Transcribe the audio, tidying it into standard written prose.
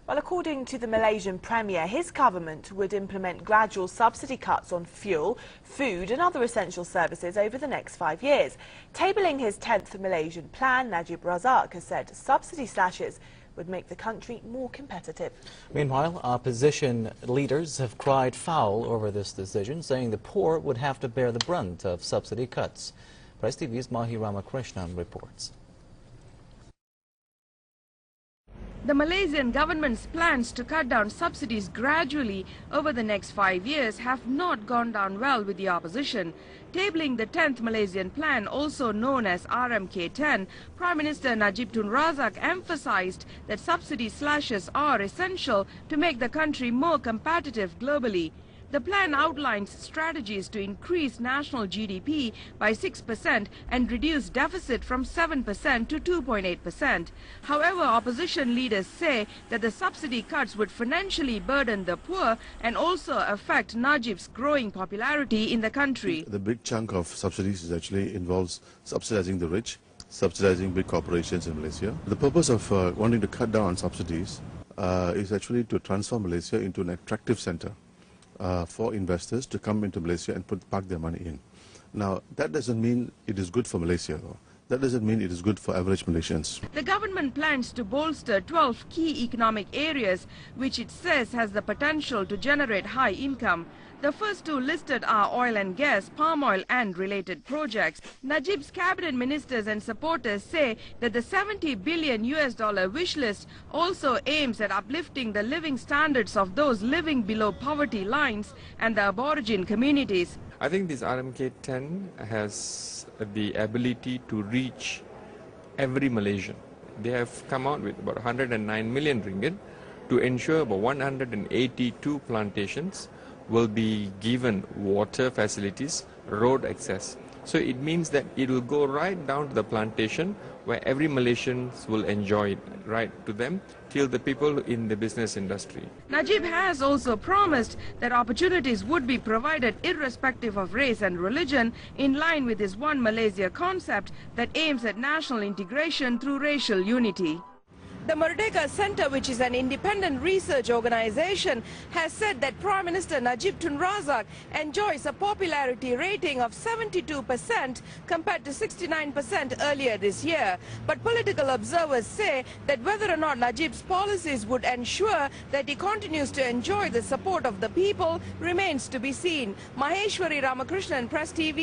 Well, according to the Malaysian Premier, his government would implement gradual subsidy cuts on fuel, food and other essential services over the next 5 years. Tabling his 10th Malaysian plan, Najib Razak has said subsidy slashes would make the country more competitive. Meanwhile, opposition leaders have cried foul over this decision, saying the poor would have to bear the brunt of subsidy cuts. Press TV's Mahi Ramakrishnan reports. The Malaysian government's plans to cut down subsidies gradually over the next 5 years have not gone down well with the opposition. Tabling the 10th Malaysian plan, also known as RMK10, Prime Minister Najib Tun Razak emphasized that subsidy slashes are essential to make the country more competitive globally. The plan outlines strategies to increase national GDP by 6% and reduce deficit from 7% to 2.8%. However, opposition leaders say that the subsidy cuts would financially burden the poor and also affect Najib's growing popularity in the country. The big chunk of subsidies actually involves subsidizing the rich, subsidizing big corporations in Malaysia. The purpose of wanting to cut down on subsidies is actually to transform Malaysia into an attractive center for investors to come into Malaysia and park their money in. Now, that doesn't mean it is good for Malaysia, though. That doesn't mean it is good for average Malaysians. The government plans to bolster 12 key economic areas, which it says has the potential to generate high income. The first two listed are oil and gas, palm oil and related projects. Najib's cabinet ministers and supporters say that the $70 billion wish list also aims at uplifting the living standards of those living below poverty lines and the Aborigine communities. I think this RMK10 has the ability to reach every Malaysian. They have come out with about 109 million ringgit to ensure about 182 plantations will be given water facilities, road access. So it means that it will go right down to the plantation where every Malaysian will enjoy it, right to them, till the people in the business industry. Najib has also promised that opportunities would be provided irrespective of race and religion, in line with his One Malaysia concept that aims at national integration through racial unity. The Merdeka Center, which is an independent research organization, has said that Prime Minister Najib Tun Razak enjoys a popularity rating of 72% compared to 69% earlier this year. But political observers say that whether or not Najib's policies would ensure that he continues to enjoy the support of the people remains to be seen. Maheshwari Ramakrishnan, Press TV.